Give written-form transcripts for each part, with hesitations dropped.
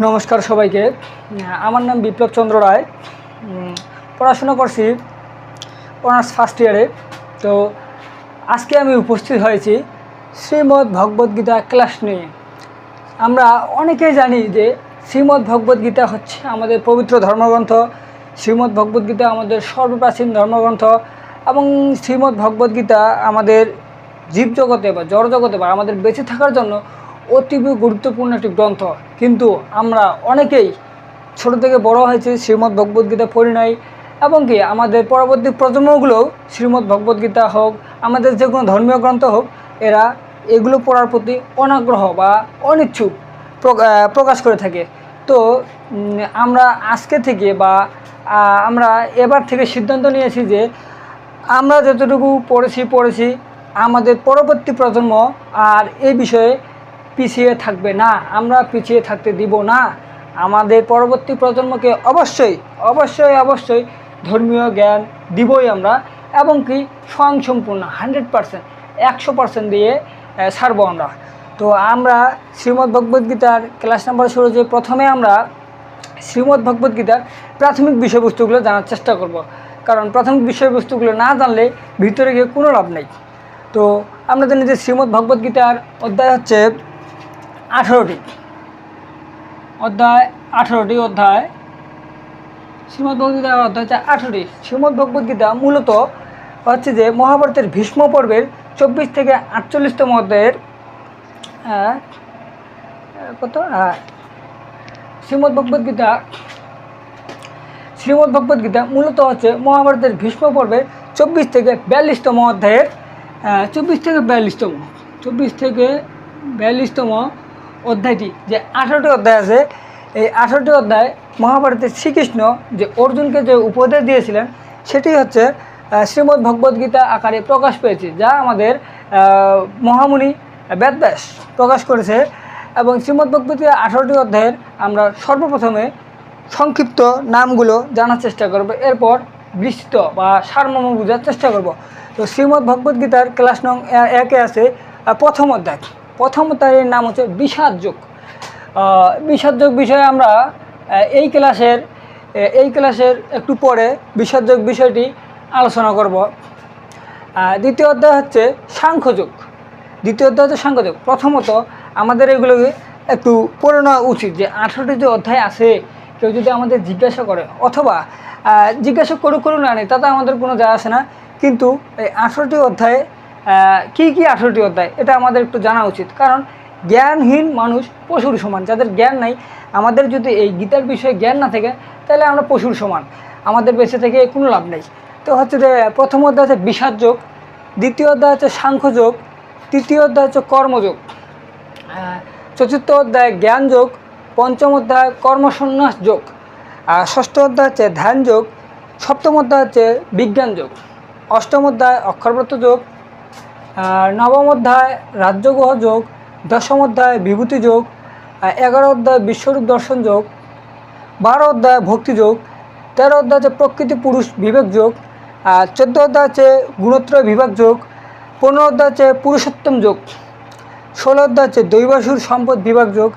নমস্কার সবাইকে। আমার নাম বিপ্লব চন্দ্র রায়। পড়াশোনা করছি অনার্স ফার্স্ট ইয়ারে। তো আজকে আমি উপস্থিত হয়েছি শ্রীমদ্ ভগবদ্গীতা ক্লাস নিয়ে। আমরা অনেকেই জানি যে শ্রীমদ্ ভগবদ্গীতা হচ্ছে আমাদের পবিত্র ধর্মগ্রন্থ। শ্রীমদ্ ভগবদ্গীতা আমাদের সর্বপ্রাচীন ধর্মগ্রন্থ এবং শ্রীমদ্ ভগবদ্গীতা আমাদের জীবজগতে বা জড়জগতে বা আমাদের বেঁচে থাকার জন্য অতীব গুরুত্বপূর্ণ একটি গ্রন্থ। কিন্তু আমরা অনেকেই ছোট থেকে বড় হয়েছে শ্রীমদ্ ভগবদ্গীতা পড়ি নাই, এবং কি আমাদের পরবর্তী প্রজন্মগুলোও শ্রীমদ্ ভগবদ্গীতা হোক, আমাদের যে কোনো ধর্মীয় গ্রন্থ হোক, এরা এগুলো পড়ার প্রতি অনাগ্রহ বা অনিচ্ছুক প্রকাশ করে থাকে। তো আমরা আজকে থেকে বা আমরা এবার থেকে সিদ্ধান্ত নিয়েছি যে আমরা যতটুকু পড়েছি আমাদের পরবর্তী প্রজন্ম আর এই বিষয়ে পিছিয়ে থাকবে না, আমরা পিছিয়ে থাকতে দিব না। আমাদের পরবর্তী প্রজন্মকে অবশ্যই ধর্মীয় জ্ঞান দিবই আমরা, এবং কি স্বয়ংসম্পূর্ণ 100% 100% দিয়ে ছাড়বো আমরা। তো আমরা শ্রীমদ্ ভগবদ্গীতার ক্লাস নাম্বার শুরু যে প্রথমে আমরা শ্রীমদ্ ভগবদ্গীতার প্রাথমিক বিষয়বস্তুগুলো জানার চেষ্টা করব, কারণ প্রাথমিক বিষয়বস্তুগুলো না জানলে ভিতরে গিয়ে কোনো লাভ নেই। তো আমরা জানি যে শ্রীমদ্ ভগবদ্গীতার অধ্যায় হচ্ছে 18টি অধ্যায়। শ্রীমদ্ ভগবদ্গীতার অধ্যায় হচ্ছে 18টি। শ্রীমদ্ ভগবদ্গীতা মূলত হচ্ছে যে মহাভারতের ভীষ্ম পর্বের 24 থেকে 48তম অধ্যায়ের শ্রীমদ্ ভগবদ্গীতা মূলত হচ্ছে মহাভারতের ভীষ্ম পর্বের 24 থেকে 42তম অধ্যায়ের 24 থেকে 42তম অধ্যায়টি। যে 18টি অধ্যায় আছে, এই 18টি অধ্যায় মহাভারতের শ্রীকৃষ্ণ যে অর্জুনকে যে উপদেশ দিয়েছিলেন সেটি হচ্ছে শ্রীমদ্ ভগবদ্গীতা আকারে প্রকাশ পেয়েছে, যা আমাদের মহামুনি বেদব্যাস প্রকাশ করেছে। এবং শ্রীমদ্ ভগবদ্গীতা 18টি অধ্যায়ের আমরা সর্বপ্রথমে সংক্ষিপ্ত নামগুলো জানার চেষ্টা করব, এরপর বিস্তৃত বা সারমর্ম বোঝার চেষ্টা করব। তো শ্রীমদ্ ভগবদ্গীতার ক্লাস নং 1-এ আছে প্রথম অধ্যায়ের নাম হচ্ছে বিষাদ যোগ। বিষয়ে আমরা এই ক্লাসের একটু পরে বিষাদ যোগ বিষয়টি আলোচনা করব। দ্বিতীয় অধ্যায় হচ্ছে সাংখ্যযোগ। প্রথমত আমাদের এগুলোকে একটু পড়ে নেওয়া উচিত যে 18টি যে অধ্যায় আছে, কেউ যদি আমাদের জিজ্ঞাসা করে অথবা জিজ্ঞাসা করুক না নেই, তাতে আমাদের কোনো যায় আসে না। কিন্তু এই 18টি অধ্যায়ে কী 18টি অধ্যায় এটা আমাদের একটু জানা উচিত, কারণ জ্ঞানহীন মানুষ পশুর সমান। যাদের জ্ঞান নাই, আমাদের যদি এই গীতার বিষয়ে জ্ঞান না থাকে, তাহলে আমরা পশুর সমান, আমাদের বেঁচে থেকে কোনো লাভ নেই। তো হচ্ছে যে প্রথম অধ্যায় হচ্ছে বিষাদ যোগ, দ্বিতীয় অধ্যায় হচ্ছে সাংখ্যযোগ, তৃতীয় অধ্যায় হচ্ছে কর্মযোগ, চতুর্থ অধ্যায় জ্ঞান যোগ, পঞ্চম অধ্যায় কর্মসন্ন্যাস যোগ, ষষ্ঠ অধ্যায় হচ্ছে ধ্যান যোগ, সপ্তম অধ্যায় হচ্ছে বিজ্ঞান যোগ, অষ্টম অধ্যায় অক্ষরব্রত যোগ, নবম অধ্যায় রাজযোগ যোগ, দশম অধ্যায় বিভূতি যোগ, 11 অধ্যায় বিশ্বরূপ দর্শন যোগ, 12 অধ্যায় ভক্তি যোগ, 13 অধ্যায় হচ্ছে প্রকৃতি পুরুষ বিবেক যোগ, 14 অধ্যায় হচ্ছে গুণত্রয় বিভাগ যোগ, 15 অধ্যায় হচ্ছে পুরুষোত্তম যোগ, 16 অধ্যায় হচ্ছে দৈবাসুর সম্পদ বিভাগ যোগ,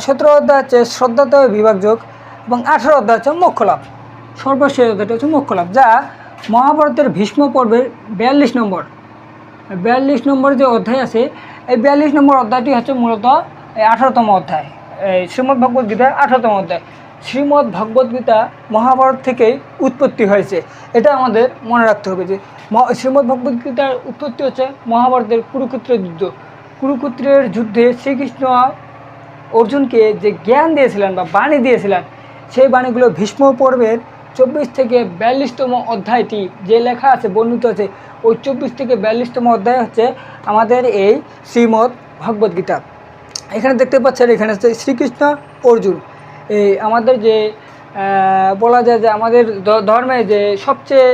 17 অধ্যায় হচ্ছে শ্রদ্ধাতয় বিভাগ যোগ, এবং 18 অধ্যায় হচ্ছে মোক্ষলাভ। সর্বশেষ অধ্যায়টা হচ্ছে মোক্ষলাভ, যা মহাভারতের ভীষ্ম পর্বের 42 নম্বর যে অধ্যায় আছে, এই 42 নম্বর অধ্যায়টি হচ্ছে মূলত 18তম অধ্যায়, এই শ্রীমদ্ ভগবদ্গীতার 18তম অধ্যায়। শ্রীমদ্ ভগবদ্গীতা মহাভারত থেকেই উৎপত্তি হয়েছে, এটা আমাদের মনে রাখতে হবে যে শ্রীমদ্ ভগবদ্গীতার উৎপত্তি হচ্ছে মহাভারতের কুরুক্ষেত্রের যুদ্ধে শ্রীকৃষ্ণ অর্জুনকে যে জ্ঞান দিয়েছিলেন বা বাণী দিয়েছিলেন, সেই বাণীগুলো ভীষ্ম পর্বের 24 থেকে 42তম অধ্যায়টি যে লেখা আছে, বর্ণিত আছে, ওই 24 থেকে 42তম অধ্যায় হচ্ছে আমাদের এই শ্রীমদ্ ভগবদ্গীতা। এখানে দেখতে পাচ্ছেন, এখানে হচ্ছে শ্রীকৃষ্ণ অর্জুন। এই আমাদের যে বলা যায় যে আমাদের ধর্মে যে সবচেয়ে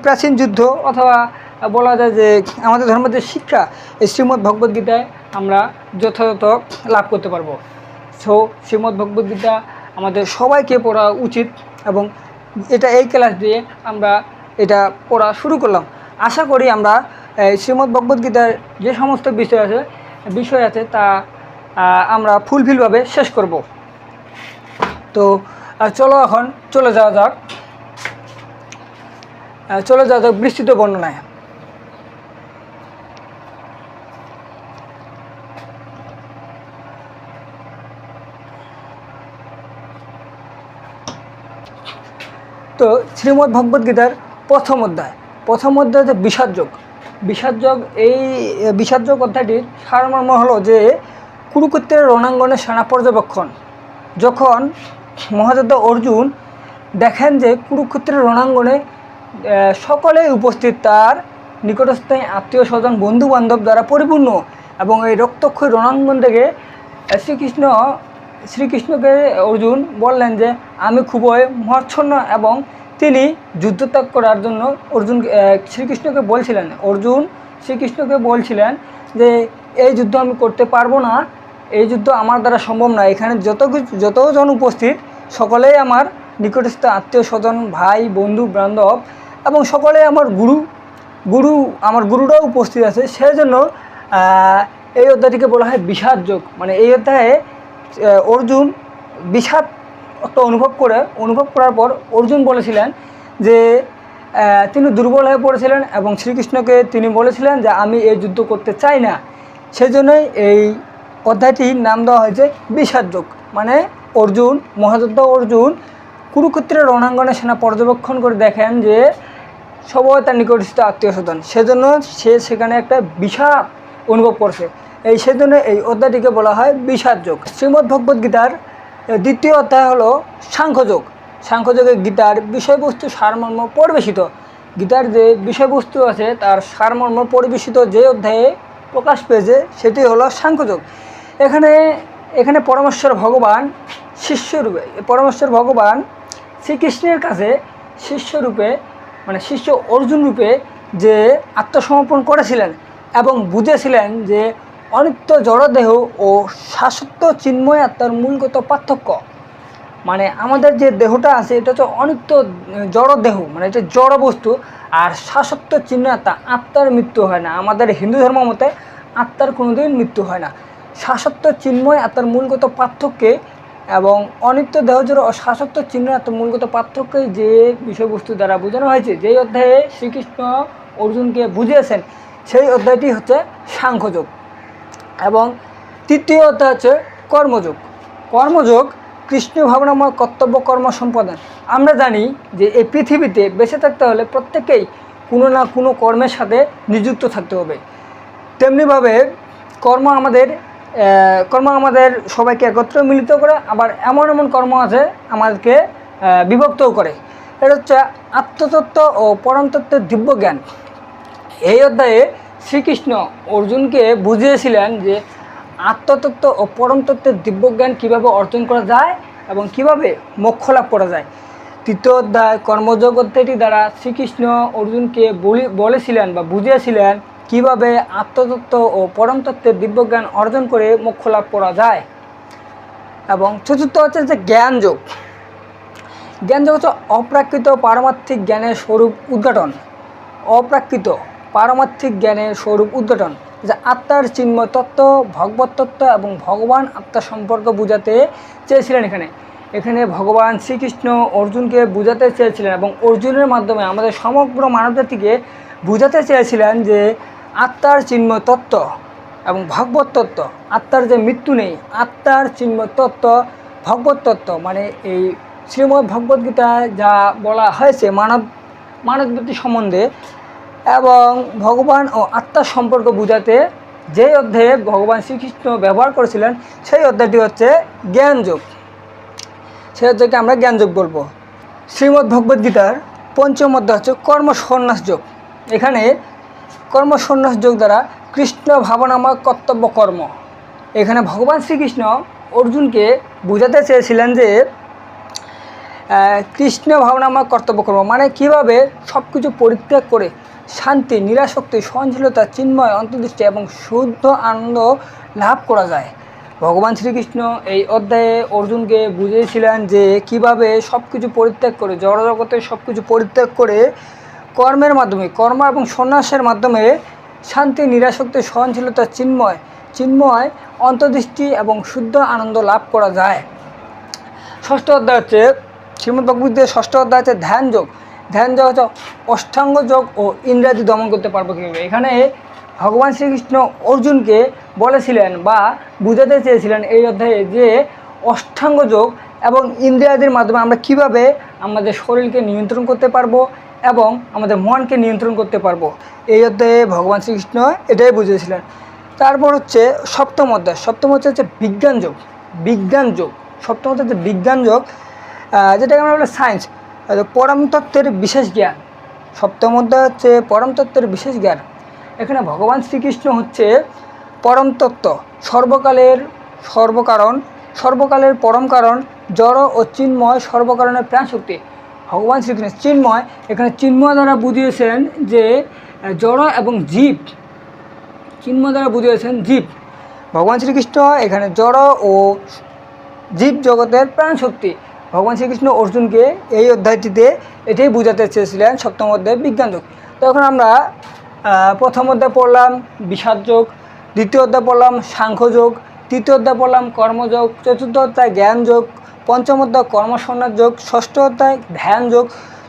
প্রাচীন যুদ্ধ, অথবা বলা যায় যে আমাদের ধর্মের যে শিক্ষা, এই শ্রীমদ্ ভগবদ্গীতায় আমরা যথাযথ লাভ করতে পারবো। সো শ্রীমদ্ ভগবদ্গীতা আমাদের সবাইকে পড়া উচিত, এবং এই ক্লাস দিয়ে আমরা এটা পড়া শুরু করলাম। আশা করি আমরা শ্রীমদ্ ভগবদ্গীতার যে সমস্ত বিষয় আছে তা আমরা ফুলফিলভাবে শেষ করব। তো চলো এখন চলে যাওয়া যাক বিস্তৃত বর্ণনায়। তো শ্রীমদ্ ভগবদ গীতার প্রথম অধ্যায় হচ্ছে বিষাদযোগ। এই বিষাদযোগ অধ্যায়টির সারমর্ম হলো যে কুরুক্ষেত্রের রণাঙ্গনে সেনা পর্যবেক্ষণ। যখন মহাযোদ্ধা অর্জুন দেখেন যে কুরুক্ষেত্রের রণাঙ্গনে সকলেই উপস্থিত, তার নিকটস্থায়ী আত্মীয় স্বজন বন্ধু বান্ধব দ্বারা পরিপূর্ণ, এবং এই রক্তক্ষয়ী রণাঙ্গন থেকে শ্রীকৃষ্ণকে অর্জুন বললেন যে আমি খুবই মহাচ্ছন্ন, এবং তিনি যুদ্ধত্যাগ করার জন্য শ্রীকৃষ্ণকে বলছিলেন যে এই যুদ্ধ আমি করতে পারবো না, এই যুদ্ধ আমার দ্বারা সম্ভব না। এখানে যতজন উপস্থিত সকলেই আমার নিকটস্থ আত্মীয় স্বজন, ভাই, বন্ধু বান্ধব, এবং সকলেই আমার আমার গুরুরাও উপস্থিত আছে। সেই জন্য এই অধ্যায়টিকে বলা হয় বিষাদযোগ। মানে এই অধ্যায়ে অর্জুন বিষাদ অনুভব করার পর অর্জুন বলেছিলেন যে তিনি দুর্বল হয়ে পড়েছিলেন, এবং শ্রীকৃষ্ণকে তিনি বলেছিলেন যে আমি এই যুদ্ধ করতে চাই না। সেই জন্যই এই অধ্যায়টির নাম দেওয়া হয়েছে বিষাদযোগ। মানে মহাযোদ্ধা অর্জুন কুরুক্ষেত্রের রণাঙ্গনে সেনা পর্যবেক্ষণ করে দেখেন যে সবাই তার নিকটস্থ আত্মীয় স্বজন, সেজন্য সে সেখানে একটা বিষাদ অনুভব করছে। সেজন্য এই অধ্যায়টিকে বলা হয় বিষাদযোগ। শ্রীমদ্ ভগবদ গীতার দ্বিতীয় অধ্যায় হলো সাংখ্যযোগে গীতার বিষয়বস্তু সারমর্ম পরিবেশিত। গীতার যে বিষয়বস্তু আছে তার সারমর্ম পরিবেশিত যে অধ্যায়ে প্রকাশ পেয়েছে সেটি হলো সাংখ্যযোগ। এখানে পরমেশ্বর ভগবান শ্রীকৃষ্ণের কাছে শিষ্য অর্জুন রূপে যে আত্মসমর্পণ করেছিলেন এবং বুঝেছিলেন যে অনিত্য জড়দেহ ও শাশ্বত চিন্ময় আত্মার মূলগত পার্থক্য। মানে আমাদের যে দেহটা আছে এটা হচ্ছে অনিত্য জড় দেহ, মানে এটা জড় বস্তু, আর শাশ্বত চিন্ময় আত্মার মৃত্যু হয় না। আমাদের হিন্দু ধর্ম মতে আত্মার কোনোদিন মৃত্যু হয় না। শাশ্বত চিন্ময় আত্মার মূলগত পার্থক্যে এবং অনিত্য দেহজড় ও শাশ্বত চিন্ময় আত্মার মূলগত পার্থক্যে যে বিষয়বস্তু দ্বারা বোঝানো হয়েছে, যেই অধ্যায়ে শ্রীকৃষ্ণ অর্জুনকে বুঝিয়েছেন, সেই অধ্যায়টি হচ্ছে সাংখ্যযোগ। এবং তৃতীয় অধ্যায় হচ্ছে কর্মযোগ কৃষ্ণ ভাবনাময় কর্তব্য কর্ম সম্পাদন। আমরা জানি যে এই পৃথিবীতে বেঁচে থাকতে হলে প্রত্যেকেই কোনো না কোনো কর্মের সাথে নিযুক্ত থাকতে হবে। তেমনিভাবে কর্ম আমাদের সবাইকে একত্রে মিলিত করে, আবার এমন কর্ম আছে আমাদেরকে বিভক্তও করে। এটা হচ্ছে আত্মতত্ত্ব ও পরমতত্ত্বের দিব্য জ্ঞান। এই অধ্যায়ে শ্রীকৃষ্ণ অর্জুনকে বুঝিয়েছিলেন যে আত্মতত্ত্ব ও পরমতত্ত্বের দিব্যজ্ঞান কীভাবে অর্জন করা যায় এবং কীভাবে মোক্ষ লাভ করা যায়। তৃতীয় অধ্যায় কর্মযোগ অধ্যায়টি দ্বারা শ্রীকৃষ্ণ অর্জুনকে বলেছিলেন বা বুঝিয়েছিলেন কীভাবে আত্মতত্ত্ব ও পরমতত্ত্বের দিব্যজ্ঞান অর্জন করে মোক্ষ লাভ করা যায়। এবং চতুর্থ হচ্ছে যে জ্ঞানযোগ হচ্ছে অপ্রাকৃত পারমার্থিক জ্ঞানের স্বরূপ উদ্ঘাটন, যে আত্মার চিন্ময় তত্ত্ব, ভগবত তত্ত্ব এবং ভগবান আত্মা সম্পর্ক বুঝাতে চেয়েছিলেন। এখানে ভগবান শ্রীকৃষ্ণ অর্জুনকে বুঝাতে চেয়েছিলেন এবং অর্জুনের মাধ্যমে আমাদের সমগ্র মানবজাতিকে বুঝাতে চেয়েছিলেন যে আত্মার চিন্ময় তত্ত্ব এবং ভগবত তত্ত্ব, আত্মার যে মৃত্যু নেই, আত্মার চিন্ময় তত্ত্ব, ভগবত তত্ত্ব। মানে এই শ্রীমদ্ ভগবদ গীতায় যা বলা হয়েছে মানবজাতি সম্বন্ধে এবং ভগবান ও আত্মার সম্পর্ক বুঝাতে যেই অধ্যায়ে ভগবান শ্রীকৃষ্ণ ব্যবহার করেছিলেন, সেই অধ্যায়টি হচ্ছে জ্ঞানযোগ। সেই অধ্যায়কে আমরা জ্ঞানযোগ বলবো। শ্রীমদ্ ভগবদ গীতার পঞ্চম অধ্যায় হচ্ছে কর্মসন্ন্যাস যোগ। এখানে কর্মসন্ন্যাস যোগ দ্বারা কৃষ্ণ ভাবনাময় কর্তব্য কর্ম। এখানে ভগবান শ্রীকৃষ্ণ অর্জুনকে বুঝাতে চেয়েছিলেন যে কৃষ্ণ ভাবনাময় কর্তব্য কর্ম মানে কীভাবে সব কিছু পরিত্যাগ করে শান্তি, নিরাসক্তি, সহনশীলতা, চিন্ময় অন্তর্দৃষ্টি এবং শুদ্ধ আনন্দ লাভ করা যায়। ভগবান শ্রীকৃষ্ণ এই অধ্যায়ে অর্জুনকে বুঝিয়েছিলেন যে কিভাবে সব কিছু পরিত্যাগ করে, জড়জগতের সব কিছু পরিত্যাগ করে কর্মের মাধ্যমে, কর্ম এবং সন্ন্যাসের মাধ্যমে শান্তি, নিরাসক্তি, সহনশীলতা, চিন্ময় অন্তর্দৃষ্টি এবং শুদ্ধ আনন্দ লাভ করা যায়। ষষ্ঠ অধ্যায় হচ্ছে শ্রীমদ্ভগবদ্গীতার ষষ্ঠ অধ্যায় হচ্ছে ধ্যান যোগ। ধ্যান যোগ হচ্ছে অষ্টাঙ্গ যোগ ও ইন্দ্রিয়াদি দমন করতে পারবো কীভাবে। এখানে ভগবান শ্রীকৃষ্ণ অর্জুনকে বলেছিলেন বা বুঝাতে চেয়েছিলেন এই অধ্যায়ে যে অষ্টাঙ্গ যোগ এবং ইন্দ্রিয়াদির মাধ্যমে আমরা কিভাবে আমাদের শরীরকে নিয়ন্ত্রণ করতে পারবো এবং আমাদের মনকে নিয়ন্ত্রণ করতে পারবো, এই অধ্যায়ে ভগবান শ্রীকৃষ্ণ এটাই বুঝিয়েছিলেন। তারপর হচ্ছে সপ্তম অধ্যায়। সপ্তম হচ্ছে বিজ্ঞান যোগ। বিজ্ঞান যোগ সপ্তম অধ্যায় হচ্ছে বিজ্ঞান যোগ, যেটাকে আমরা বলি সায়েন্স, পরম তত্ত্বের বিশেষ জ্ঞান। সপ্তম অধ্যায় হচ্ছে পরম তত্ত্বের বিশেষ জ্ঞান। এখানে ভগবান শ্রীকৃষ্ণ হচ্ছে পরম তত্ত্ব, সর্বকালের সর্বকারণ, সর্বকালের পরম কারণ, জড় ও চিন্ময় সর্বকারণের প্রাণ শক্তি। ভগবান শ্রীকৃষ্ণ চিন্ময়, এখানে চিন্ময় দ্বারা বুঝিয়েছেন যে জড় এবং জীব, চিন্ময় দ্বারা বুঝিয়েছেন জীব। ভগবান শ্রীকৃষ্ণ এখানে জড় ও জীব জগতের প্রাণ শক্তি। ভগবান শ্রীকৃষ্ণ অর্জুনকে এই অধ্যায়টিতে এটাই বোঝাতে চেয়েছিলেন, সপ্তম অধ্যায় বিজ্ঞান যোগ। তখন আমরা প্রথম অধ্যায় পড়লাম বিষাদ যোগ, দ্বিতীয় অধ্যায় পড়লাম সাংখ্যযোগ, তৃতীয় অধ্যায় পড়লাম কর্মযোগ, চতুর্থ অধ্যায় জ্ঞান যোগ, পঞ্চম অধ্যায় কর্মসন্ন্যাস যোগ, ষষ্ঠ অধ্যায় ধ্যান যোগ,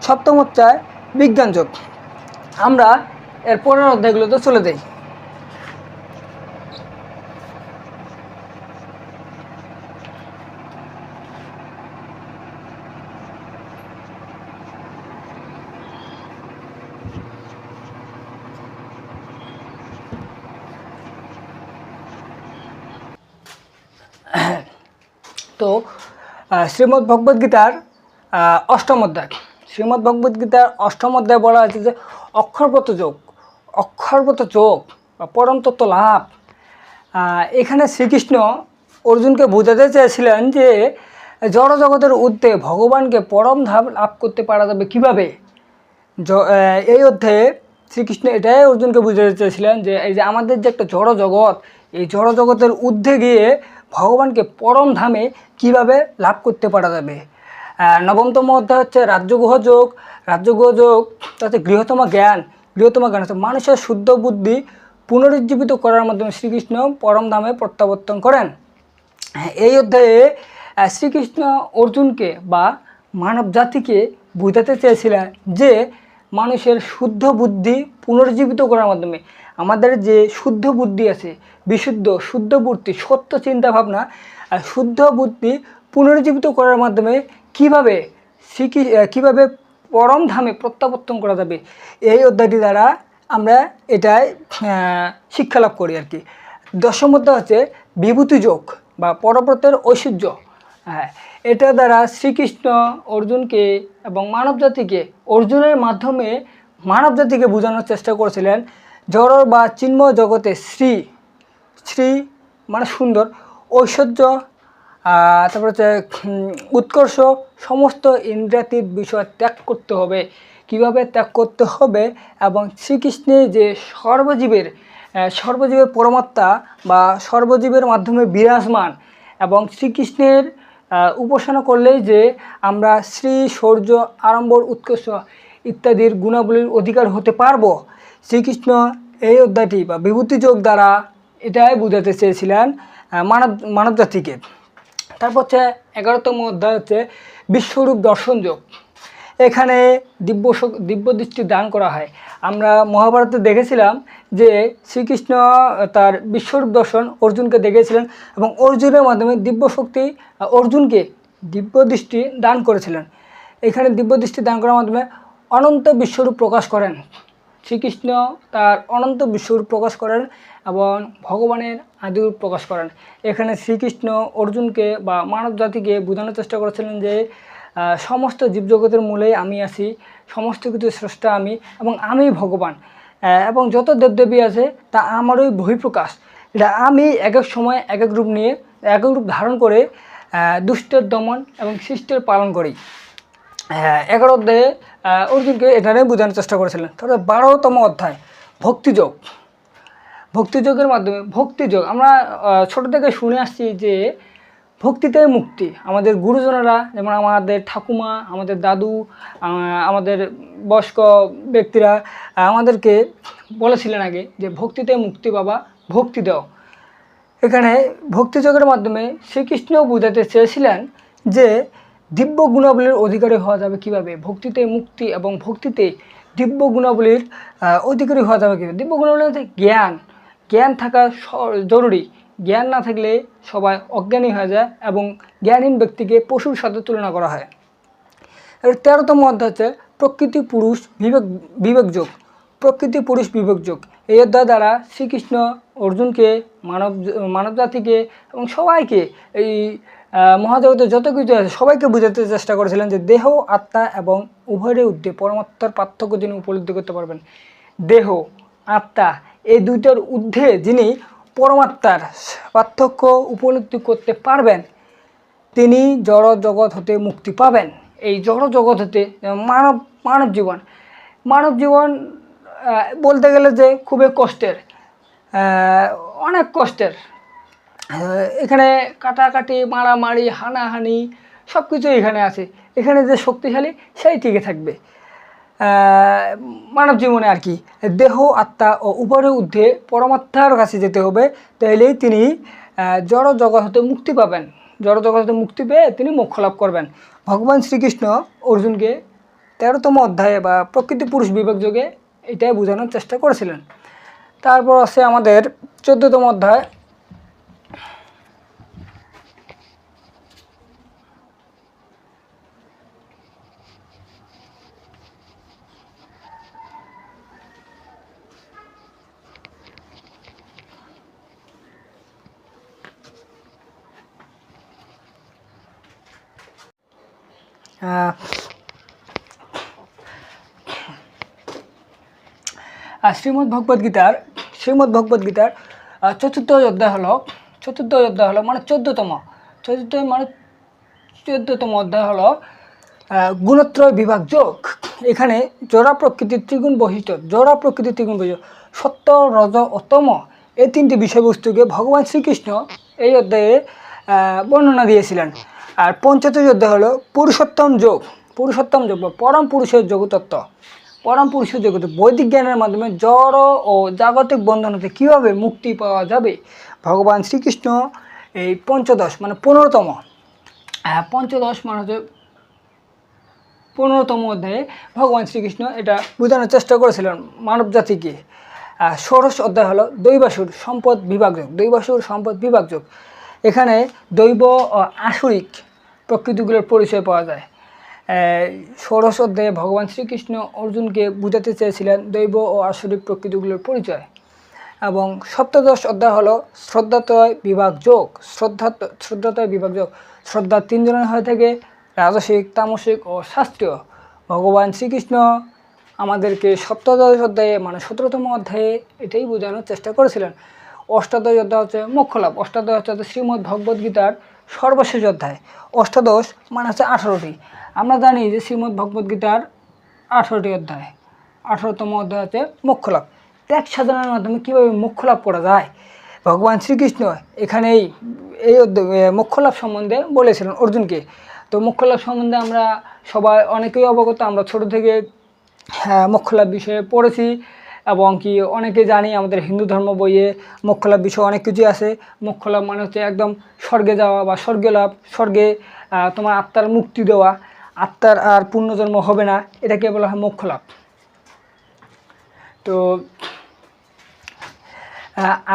সপ্তম অধ্যায় বিজ্ঞান যোগ। আমরা এর পরের অধ্যায়গুলোতে চলে যাই। তো শ্রীমদ্ভগবদ্গীতার অষ্টম অধ্যায়। শ্রীমদ্ভগবদ্গীতার অষ্টম অধ্যায় বলা হয়েছে যে অক্ষরব্রত যোগ, অক্ষরব্রত যোগ বা পরম তত্ত্ব লাভ। এখানে শ্রীকৃষ্ণ অর্জুনকে বোঝাতে চেয়েছিলেন যে জড় জগতের ঊর্ধ্বে ভগবানকে পরম ধাম লাভ করতে পারা যাবে কীভাবে। এই অধ্যায়ে শ্রীকৃষ্ণ এটাই অর্জুনকে বুঝাতে চেয়েছিলেন যে এই যে আমাদের যে একটা জড় জগৎ, এই জড় জগতের ঊর্ধ্বে গিয়ে ভগবানকে পরম ধামে কিভাবে লাভ করতে পারা যাবে। নবমতম অধ্যায় হচ্ছে রাজগুহ যোগ। রাজগুহ যোগ তাতে গৃহতম জ্ঞান, গৃহতম জ্ঞান হচ্ছে মানুষের শুদ্ধ বুদ্ধি পুনরুজ্জীবিত করার মাধ্যমে শ্রীকৃষ্ণ পরম ধামে প্রত্যাবর্তন করেন। এই অধ্যায়ে শ্রীকৃষ্ণ অর্জুনকে বা মানব জাতিকে বোঝাতে চেয়েছিলেন যে মানুষের শুদ্ধ বুদ্ধি পুনর্জীবিত করার মাধ্যমে আমাদের যে শুদ্ধ বুদ্ধি আছে, বিশুদ্ধ শুদ্ধ বুদ্ধি, সত্য চিন্তা ভাবনা, শুদ্ধ বুদ্ধি পুনর্জীবিত করার মাধ্যমে কীভাবে পরম ধামে প্রত্যাবর্তন করা যাবে, এই অধ্যায়টি দ্বারা আমরা এটাই শিক্ষা লাভ করি আর কি। দশম অধ্যায় হচ্ছে বিভূতি যোগ বা পরব্রতের ঐশ্বর্য। হ্যাঁ, এটা দ্বারা শ্রীকৃষ্ণ অর্জুনকে এবং মানবজাতিকে অর্জুনের মাধ্যমে মানবজাতিকে বোঝানোর চেষ্টা করেছিলেন জড় বা চিন্ময় জগতে শ্রী শ্রী মানে সুন্দর, ঐশ্বর্য, তারপর হচ্ছে উৎকর্ষ, সমস্ত ইন্দ্রিয়াতীত বিষয় ত্যাগ করতে হবে, কিভাবে ত্যাগ করতে হবে, এবং শ্রীকৃষ্ণের যে সর্বজীবের পরমাত্মা বা সর্বজীবের মাধ্যমে বিরাজমান এবং শ্রীকৃষ্ণের উপাসনা করলেই যে আমরা শ্রী শৌর্য আড়ম্বর উৎকর্ষ ইত্যাদির গুণাবলীর অধিকার হতে পারবো। শ্রীকৃষ্ণ এই অধ্যায়টি বা বিভূতি যোগ দ্বারা এটাই বোঝাতে চেয়েছিলেন মানব জাতিকে। তারপর হচ্ছে 11তম অধ্যায় হচ্ছে বিশ্বরূপ দর্শন যোগ। এখানে দিব্য দৃষ্টি দান করা হয়। আমরা মহাভারতে দেখেছিলাম যে শ্রীকৃষ্ণ তার বিশ্বরূপ দর্শন অর্জুনকে দেখেছিলেন এবং অর্জুনের মাধ্যমে দিব্য শক্তি অর্জুনকে দিব্য দৃষ্টি দান করেছিলেন। এখানে দিব্য দৃষ্টি দান করার মাধ্যমে অনন্ত বিশ্বরূপ প্রকাশ করেন। শ্রীকৃষ্ণ তার অনন্ত বিশ্বরূপ প্রকাশ করেন এবং ভগবানের আদিরূপ প্রকাশ করেন। এখানে শ্রীকৃষ্ণ অর্জুনকে বা মানব জাতিকে বোঝানোর চেষ্টা করেছিলেন যে সমস্ত জীবজগতের মূলেই আমি আছি, সমস্ত কিছু স্রষ্টা আমি এবং আমি ভগবান, এবং যত দেবদেবী আছে তা আমারই বহিঃপ্রকাশ। এটা আমি এক এক সময় এক এক রূপ নিয়ে এক এক রূপ ধারণ করে দুষ্টের দমন এবং সৃষ্টির পালন করি। 11 অধ্যায়ে অর্জুনকে এটা নিয়ে বোঝানোর চেষ্টা করেছিলেন। তারপরে 12তম অধ্যায় ভক্তিযোগ। ভক্তিযোগের মাধ্যমে ভক্তিযোগ আমরা ছোটো থেকে শুনে আসছি যে ভক্তিতে মুক্তি। আমাদের গুরুজনেরা যেমন আমাদের ঠাকুমা, আমাদের দাদু, আমাদের বয়স্ক ব্যক্তিরা আমাদেরকে বলেছিলেন আগে যে ভক্তিতে মুক্তি বাবা, ভক্তি দাও। এখানে ভক্তিযোগের মাধ্যমে শ্রীকৃষ্ণ বোঝাতে চেয়েছিলেন যে দিব্য গুণাবলীর অধিকারী হওয়া যাবে কিভাবে, ভক্তিতে মুক্তি এবং ভক্তিতে দিব্য গুণাবলীর অধিকারী হওয়া যাবে কীভাবে। দিব্য গুণাবলী বলতে জ্ঞান থাকা জরুরি। জ্ঞান না থাকলে সবাই অজ্ঞানী হয়ে যায় এবং জ্ঞানহীন ব্যক্তিকে পশুর সাথে তুলনা করা হয়। এর 13তম অধ্যায় হচ্ছে প্রকৃতি পুরুষ বিবেকযোগ। প্রকৃতি পুরুষ বিবেকযোগ এই অধ্যায় দ্বারা শ্রীকৃষ্ণ অর্জুনকে, মানব জাতিকে এবং সবাইকে, এই মহাজগতে যত কিছু আছে সবাইকে বোঝাতে চেষ্টা করেছিলেন যে দেহ, আত্মা এবং উভয়ের ঊর্ধ্বে পরমাত্মার পার্থক্য যিনি উপলব্ধি করতে পারবেন। দেহ, আত্মা এই দুইটার ঊর্ধ্বে যিনি পরমাত্মার পার্থক্য উপলব্ধি করতে পারবেন, তিনি জড় জগৎ হতে মুক্তি পাবেন। এই জড় জগৎ হতে মানব জীবন বলতে গেলে যে খুবই কষ্টের, অনেক কষ্টের। এখানে কাটাকাটি, মারামারি, হানাহানি সব কিছু এখানে আছে। এখানে যে শক্তিশালী সেই টিকে থাকবে মানব জীবনে আর কি। দেহ, আত্মা ও উভয়ের ঊর্ধ্বে পরমাত্মার কাছে যেতে হবে, তাইলেই তিনি জড় জগৎ হতে মুক্তি পাবেন। জড় জগৎ হতে মুক্তি পেয়ে তিনি মোক্ষ লাভ করবেন। ভগবান শ্রীকৃষ্ণ অর্জুনকে 13তম অধ্যায়ে বা প্রকৃতি পুরুষ বিবেকযোগে এটাই বোঝানোর চেষ্টা করেছিলেন। তারপর আছে আমাদের 14তম অধ্যায়। শ্রীমদ্ ভগবদ গীতার চতুর্থ অধ্যায় হলো মানে 14তম অধ্যায় হলো গুণত্রয় বিভাগ যোগ। এখানে জড়া প্রকৃতির ত্রিগুণ বৈশিষ্ট্য, সত্য, রজ ও তম এই তিনটি বিষয়বস্তুকে ভগবান শ্রীকৃষ্ণ এই অধ্যায়ে বর্ণনা দিয়েছিলেন। আর পঞ্চদশ অধ্যায় হলো পুরুষোত্তম যোগ বা পরম পুরুষের যোগতত্ত্ব। বৈদিক জ্ঞানের মাধ্যমে জড় ও জাগতিক বন্ধন হতে কীভাবে মুক্তি পাওয়া যাবে, ভগবান শ্রীকৃষ্ণ এই পঞ্চদশ মানে 15তম মানে হচ্ছে 15তম অধ্যায়ে ভগবান শ্রীকৃষ্ণ এটা বোঝানোর চেষ্টা করেছিলেন মানব জাতিকে। ষোড়শ অধ্যায় হলো দৈবাসুর সম্পদ বিভাগ যোগ। এখানে দৈব ও আসরিক প্রকৃতিগুলোর পরিচয় পাওয়া যায়। ষোড়শ অধ্যায়ে ভগবান শ্রীকৃষ্ণ অর্জুনকে বুঝাতে চেয়েছিলেন দৈব ও আসরিক প্রকৃতিগুলোর পরিচয়। এবং সপ্তদশ অধ্যায় হলো শ্রদ্ধাতয় বিভাগ যোগ। শ্রদ্ধা 3 ধরনের হয়ে থাকে, রাজসিক, তামসিক ও শাস্ত্রীয়। ভগবান শ্রীকৃষ্ণ আমাদেরকে সপ্তদশ অধ্যায়ে মানে 17তম অধ্যায়ে এটাই বোঝানোর চেষ্টা করেছিলেন। অষ্টাদশ অধ্যায় হচ্ছে মোক্ষ লাভ। অষ্টাদশ হচ্ছে শ্রীমদ্ ভগবদ গীতার সর্বশেষ অধ্যায়। অষ্টাদশ মানে হচ্ছে 18টি। আমরা জানি যে শ্রীমদ্ ভগবদ গীতার 18টি অধ্যায়। 18তম অধ্যায় হচ্ছে মোক্ষ লাভ। ত্যাগ সাধনার মাধ্যমে কীভাবে মোক্ষ লাভ করা যায়, ভগবান শ্রীকৃষ্ণ এখানেই এই মোক্ষ লাভ সম্বন্ধে বলেছিলেন অর্জুনকে। তো মোক্ষ লাভ সম্বন্ধে আমরা সবাই অনেকেই অবগত। আমরা ছোট থেকে মোক্ষ লাভ বিষয়ে পড়েছি এবং কি অনেকে জানি, আমাদের হিন্দু ধর্ম বইয়ে মোক্ষ লাভ বিষয়ে অনেক কিছুই আছে। মোক্ষ লাভ মানে হচ্ছে একদম স্বর্গে যাওয়া বা স্বর্গীয় লাভ, স্বর্গে তোমার আত্মার মুক্তি দেওয়া, আত্মার আর পুনর্জন্ম হবে না, এটাকে বলা হয় মোক্ষ লাভ। তো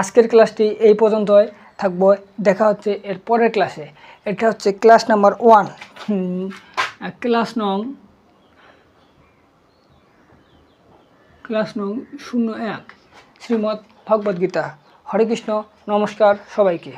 আজকের ক্লাসটি এই পর্যন্তই থাকবো। দেখা হচ্ছে এর পরের ক্লাসে। এটা হচ্ছে ক্লাস নাম্বার 1, ক্লাস নং 01 শ্রীমদ্ ভগবদ গীতা। হরে কৃষ্ণ, নমস্কার সবাইকে।